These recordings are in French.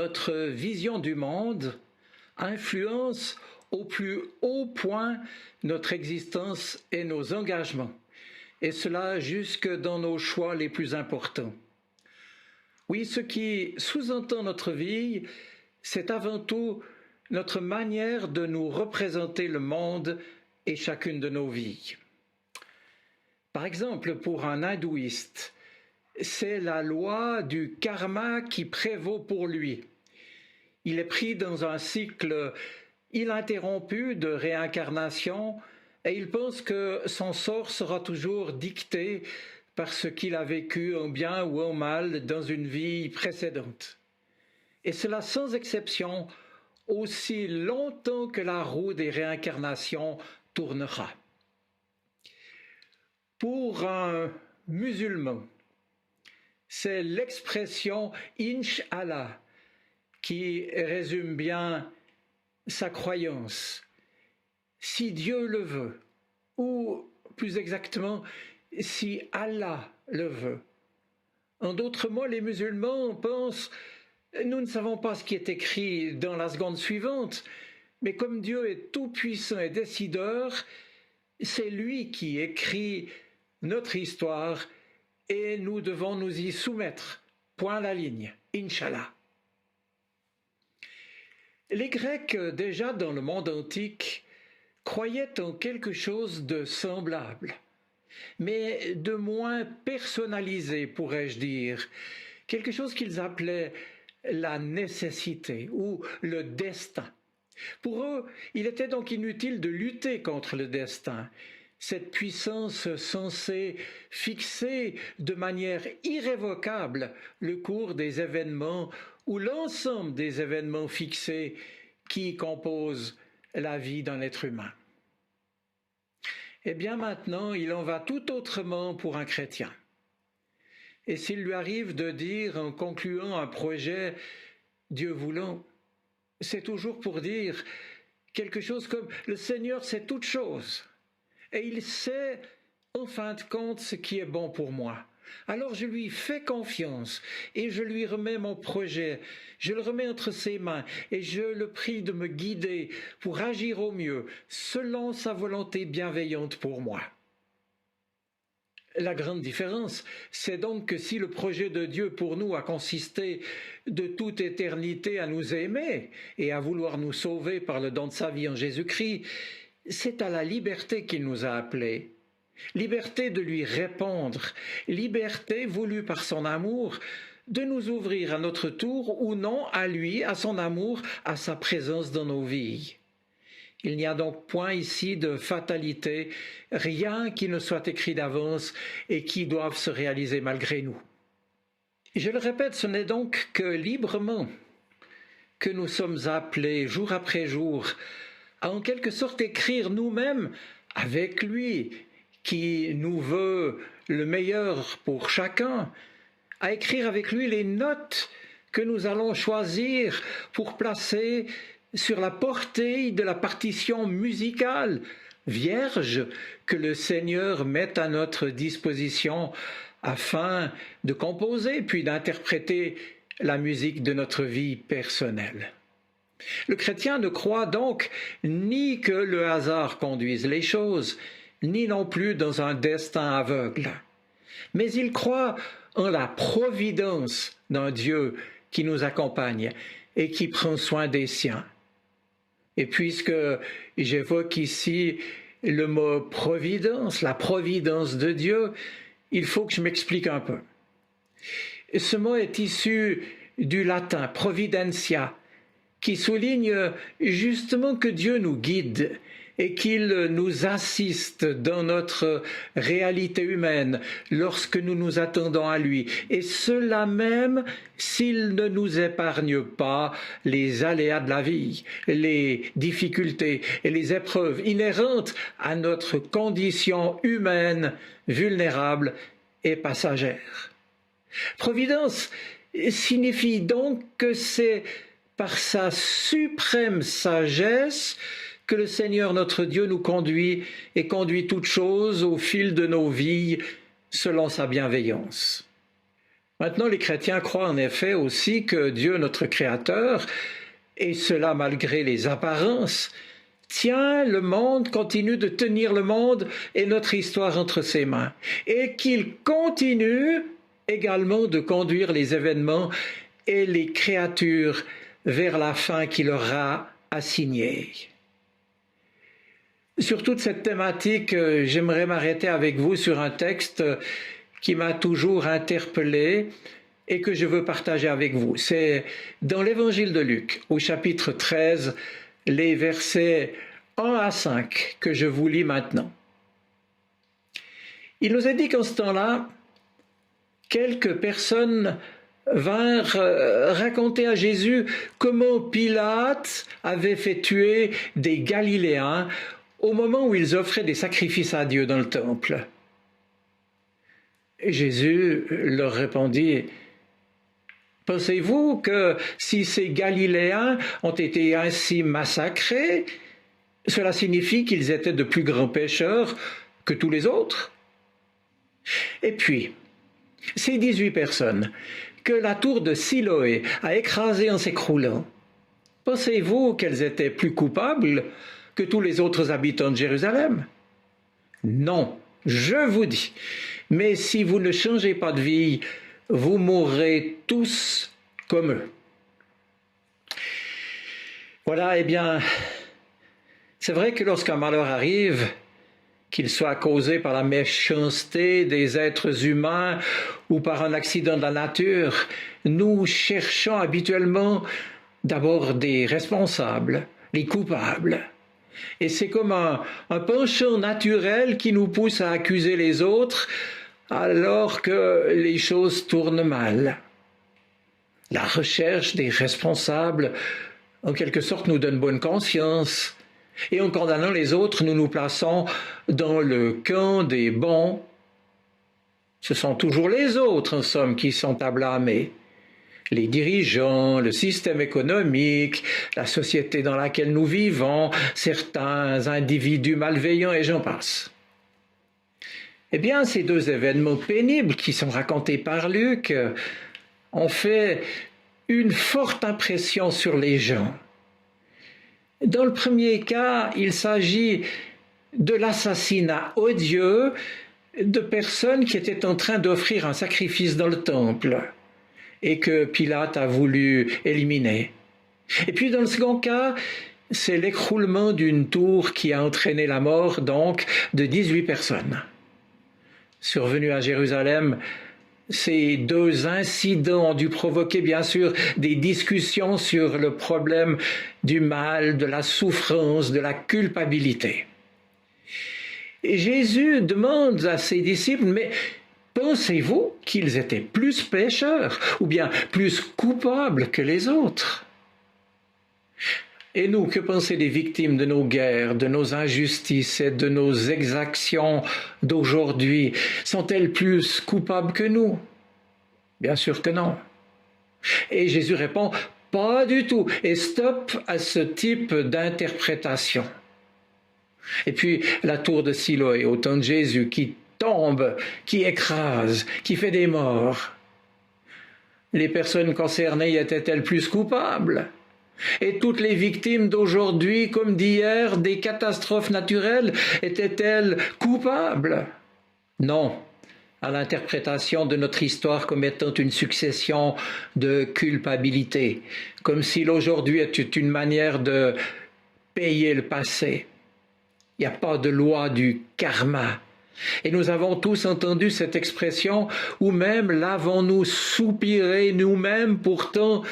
notre vision du monde influence au plus haut point notre existence et nos engagements, et cela jusque dans nos choix les plus importants. Oui, ce qui sous-entend notre vie, c'est avant tout notre manière de nous représenter le monde et chacune de nos vies. Par exemple, pour un hindouiste, c'est la loi du karma qui prévaut pour lui. Il est pris dans un cycle ininterrompu de réincarnation et il pense que son sort sera toujours dicté par ce qu'il a vécu en bien ou en mal dans une vie précédente. Et cela sans exception, aussi longtemps que la roue des réincarnations tournera. Pour un musulman, c'est l'expression « Inch'Allah » qui résume bien sa croyance. Si Dieu le veut, ou plus exactement, si Allah le veut. En d'autres mots, les musulmans pensent « Nous ne savons pas ce qui est écrit dans la seconde suivante, mais comme Dieu est tout-puissant et décideur, c'est lui qui écrit notre histoire et nous devons nous y soumettre. Point à la ligne, Inch'Allah. » Les Grecs, déjà dans le monde antique, croyaient en quelque chose de semblable, mais de moins personnalisé, pourrais-je dire, quelque chose qu'ils appelaient la nécessité ou le destin. Pour eux, il était donc inutile de lutter contre le destin, cette puissance censée fixer de manière irrévocable le cours des événements ou l'ensemble des événements fixés qui composent la vie d'un être humain. Eh bien maintenant, il en va tout autrement pour un chrétien. Et s'il lui arrive de dire en concluant un projet « Dieu voulant », c'est toujours pour dire quelque chose comme « Le Seigneur sait toutes choses et il sait en fin de compte ce qui est bon pour moi. Alors je lui fais confiance et je lui remets mon projet, je le remets entre ses mains et je le prie de me guider pour agir au mieux selon sa volonté bienveillante pour moi. » La grande différence, c'est donc que si le projet de Dieu pour nous a consisté de toute éternité à nous aimer et à vouloir nous sauver par le don de sa vie en Jésus-Christ, c'est à la liberté qu'il nous a appelés. Liberté de lui répondre, liberté voulue par son amour, de nous ouvrir à notre tour ou non à lui, à son amour, à sa présence dans nos vies. Il n'y a donc point ici de fatalité, rien qui ne soit écrit d'avance et qui doive se réaliser malgré nous. Je le répète, ce n'est donc que librement que nous sommes appelés jour après jour à en quelque sorte écrire nous-mêmes avec lui, qui nous veut le meilleur pour chacun, à écrire avec lui les notes que nous allons choisir pour placer sur la portée de la partition musicale vierge que le Seigneur met à notre disposition afin de composer puis d'interpréter la musique de notre vie personnelle. Le chrétien ne croit donc ni que le hasard conduise les choses, ni non plus dans un destin aveugle. Mais il croit en la providence d'un Dieu qui nous accompagne et qui prend soin des siens. Et puisque j'évoque ici le mot providence, la providence de Dieu, il faut que je m'explique un peu. Ce mot est issu du latin providentia, qui souligne justement que Dieu nous guide et qu'il nous assiste dans notre réalité humaine lorsque nous nous attendons à lui, et cela même s'il ne nous épargne pas les aléas de la vie, les difficultés et les épreuves inhérentes à notre condition humaine, vulnérable et passagère. Providence signifie donc que c'est par sa suprême sagesse que le Seigneur notre Dieu nous conduit et conduit toutes choses au fil de nos vies selon sa bienveillance. Maintenant, les chrétiens croient en effet aussi que Dieu, notre Créateur, et cela malgré les apparences, tient le monde, continue de tenir le monde et notre histoire entre ses mains, et qu'il continue également de conduire les événements et les créatures vers la fin qu'il leur a assignée. Sur toute cette thématique, j'aimerais m'arrêter avec vous sur un texte qui m'a toujours interpellé et que je veux partager avec vous. C'est dans l'Évangile de Luc, au chapitre 13, les versets 1 à 5 que je vous lis maintenant. Il nous est dit qu'en ce temps-là, quelques personnes vinrent raconter à Jésus comment Pilate avait fait tuer des Galiléens au moment où ils offraient des sacrifices à Dieu dans le temple. Et Jésus leur répondit: « Pensez-vous que si ces Galiléens ont été ainsi massacrés, cela signifie qu'ils étaient de plus grands pécheurs que tous les autres? Et puis, ces 18 personnes que la tour de Siloé a écrasées en s'écroulant, pensez-vous qu'elles étaient plus coupables que tous les autres habitants de Jérusalem? Non, je vous dis, mais si vous ne changez pas de vie, vous mourrez tous comme eux. » Voilà, eh bien, c'est vrai que lorsqu'un malheur arrive, qu'il soit causé par la méchanceté des êtres humains ou par un accident de la nature, nous cherchons habituellement d'abord des responsables, les coupables. Et c'est comme un penchant naturel qui nous pousse à accuser les autres alors que les choses tournent mal. La recherche des responsables, en quelque sorte, nous donne bonne conscience. Et en condamnant les autres, nous nous plaçons dans le camp des bons. Ce sont toujours les autres, en somme, qui sont à blâmer. Les dirigeants, le système économique, la société dans laquelle nous vivons, certains individus malveillants et j'en passe. Eh bien, ces deux événements pénibles qui sont racontés par Luc ont fait une forte impression sur les gens. Dans le premier cas, il s'agit de l'assassinat odieux de personnes qui étaient en train d'offrir un sacrifice dans le temple et que Pilate a voulu éliminer. Et puis dans le second cas, c'est l'écroulement d'une tour qui a entraîné la mort donc de 18 personnes. Survenus à Jérusalem, ces deux incidents ont dû provoquer bien sûr des discussions sur le problème du mal, de la souffrance, de la culpabilité. Et Jésus demande à ses disciples: « Mais pensez-vous qu'ils étaient plus pécheurs ou bien plus coupables que les autres ?» Et nous, que penser des victimes de nos guerres, de nos injustices et de nos exactions d'aujourd'hui? Sont-elles plus coupables que nous? Bien sûr que non. Et Jésus répond: pas du tout. Et stop à ce type d'interprétation. Et puis la tour de Siloé au temps de Jésus qui tombe, qui écrase, qui fait des morts. Les personnes concernées étaient-elles plus coupables? Et toutes les victimes d'aujourd'hui comme d'hier des catastrophes naturelles étaient-elles coupables? Non, à l'interprétation de notre histoire comme étant une succession de culpabilité, comme si l'aujourd'hui était une manière de payer le passé. Il n'y a pas de loi du karma. Et nous avons tous entendu cette expression, ou même l'avons-nous soupiré nous-mêmes pourtant.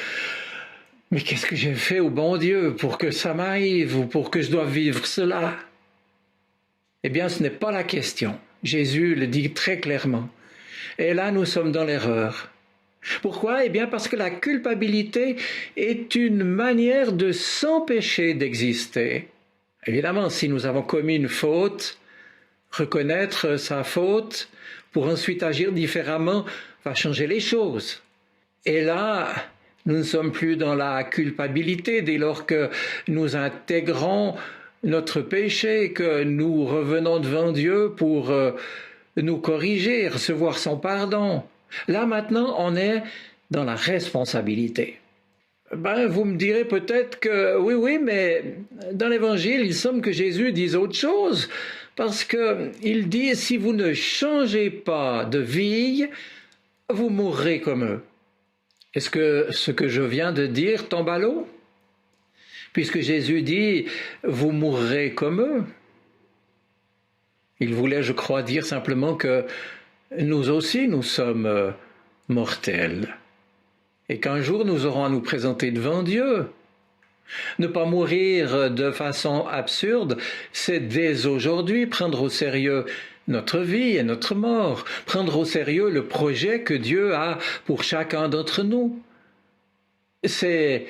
Mais qu'est-ce que j'ai fait au bon Dieu pour que ça m'arrive ou pour que je doive vivre cela? Eh bien, ce n'est pas la question. Jésus le dit très clairement. Et là, nous sommes dans l'erreur. Pourquoi? Eh bien, parce que la culpabilité est une manière de s'empêcher d'exister. Évidemment, si nous avons commis une faute, reconnaître sa faute pour ensuite agir différemment va changer les choses. Et là, nous ne sommes plus dans la culpabilité dès lors que nous intégrons notre péché, que nous revenons devant Dieu pour nous corriger, recevoir son pardon. Là maintenant, on est dans la responsabilité. Vous me direz peut-être que oui, mais dans l'Évangile, il semble que Jésus dise autre chose, parce qu'il dit, si vous ne changez pas de vie, vous mourrez comme eux. Est-ce que ce que je viens de dire tombe à l'eau? Puisque Jésus dit, vous mourrez comme eux. Il voulait, je crois, dire simplement que nous aussi, nous sommes mortels. Et qu'un jour, nous aurons à nous présenter devant Dieu. Ne pas mourir de façon absurde, c'est dès aujourd'hui prendre au sérieux notre vie et notre mort, prendre au sérieux le projet que Dieu a pour chacun d'entre nous. C'est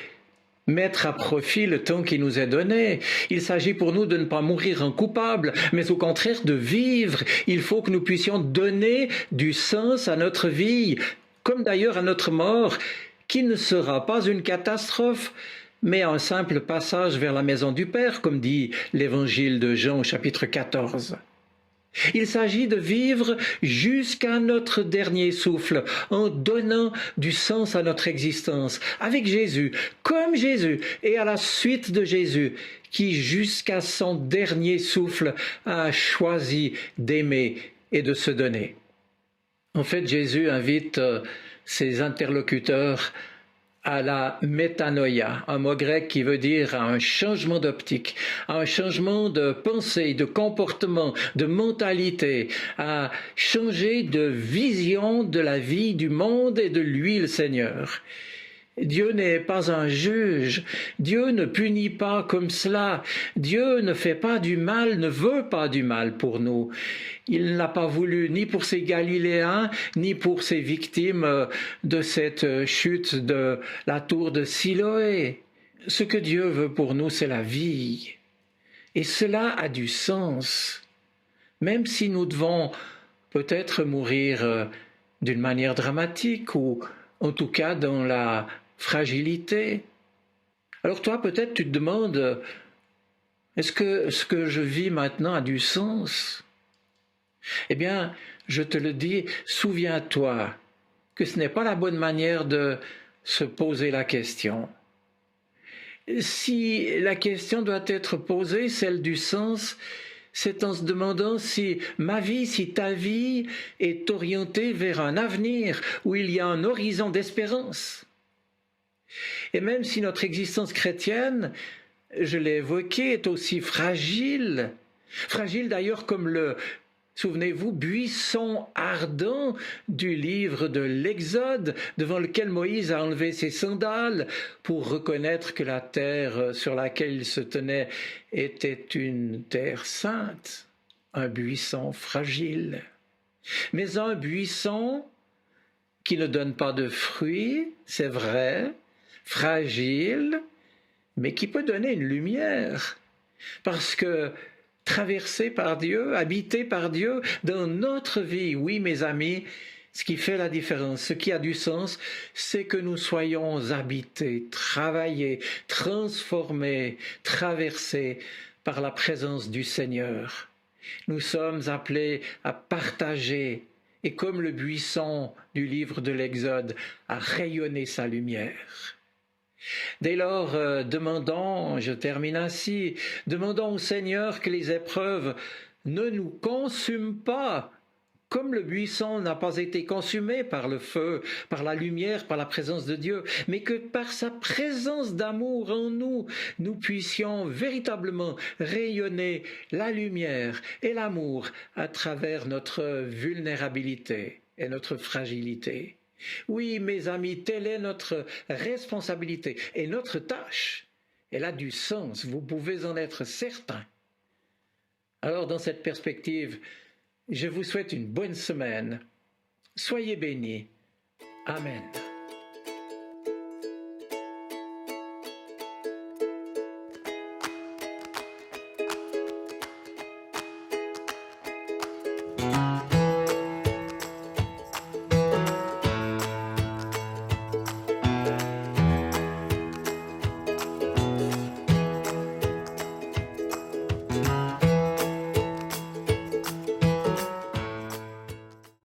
mettre à profit le temps qui nous est donné. Il s'agit pour nous de ne pas mourir en coupable, mais au contraire de vivre. Il faut que nous puissions donner du sens à notre vie, comme d'ailleurs à notre mort, qui ne sera pas une catastrophe, mais un simple passage vers la maison du Père, comme dit l'Évangile de Jean au chapitre 14. Il s'agit de vivre jusqu'à notre dernier souffle, en donnant du sens à notre existence, avec Jésus, comme Jésus, et à la suite de Jésus, qui jusqu'à son dernier souffle a choisi d'aimer et de se donner. En fait, Jésus invite ses interlocuteurs à la métanoïa, un mot grec qui veut dire à un changement d'optique, à un changement de pensée, de comportement, de mentalité, à changer de vision de la vie, du monde et de lui, le Seigneur. Dieu n'est pas un juge, Dieu ne punit pas comme cela, Dieu ne fait pas du mal, ne veut pas du mal pour nous. Il n'a pas voulu ni pour ces Galiléens, ni pour ces victimes de cette chute de la tour de Siloé. Ce que Dieu veut pour nous, c'est la vie. Et cela a du sens, même si nous devons peut-être mourir d'une manière dramatique ou en tout cas dans la fragilité. Alors toi, peut-être tu te demandes, est-ce que ce que je vis maintenant a du sens? Eh bien, je te le dis, souviens-toi que ce n'est pas la bonne manière de se poser la question. Si la question doit être posée, celle du sens, c'est en se demandant si ma vie, si ta vie est orientée vers un avenir où il y a un horizon d'espérance. Et même si notre existence chrétienne, je l'ai évoqué, est aussi fragile d'ailleurs comme le, souvenez-vous, buisson ardent du livre de l'Exode, devant lequel Moïse a enlevé ses sandales pour reconnaître que la terre sur laquelle il se tenait était une terre sainte, un buisson fragile. Mais un buisson qui ne donne pas de fruits, c'est vrai, fragile, mais qui peut donner une lumière, parce que traversé par Dieu, habité par Dieu dans notre vie. Oui, mes amis, ce qui fait la différence, ce qui a du sens, c'est que nous soyons habités, travaillés, transformés, traversés par la présence du Seigneur. Nous sommes appelés à partager et comme le buisson du livre de l'Exode, à rayonner sa lumière. Dès lors, demandons, je termine ainsi, demandons au Seigneur que les épreuves ne nous consument pas, comme le buisson n'a pas été consumé par le feu, par la lumière, par la présence de Dieu, mais que par sa présence d'amour en nous, nous puissions véritablement rayonner la lumière et l'amour à travers notre vulnérabilité et notre fragilité. Oui, mes amis, telle est notre responsabilité et notre tâche. Elle a du sens, vous pouvez en être certains. Alors, dans cette perspective, je vous souhaite une bonne semaine. Soyez bénis. Amen.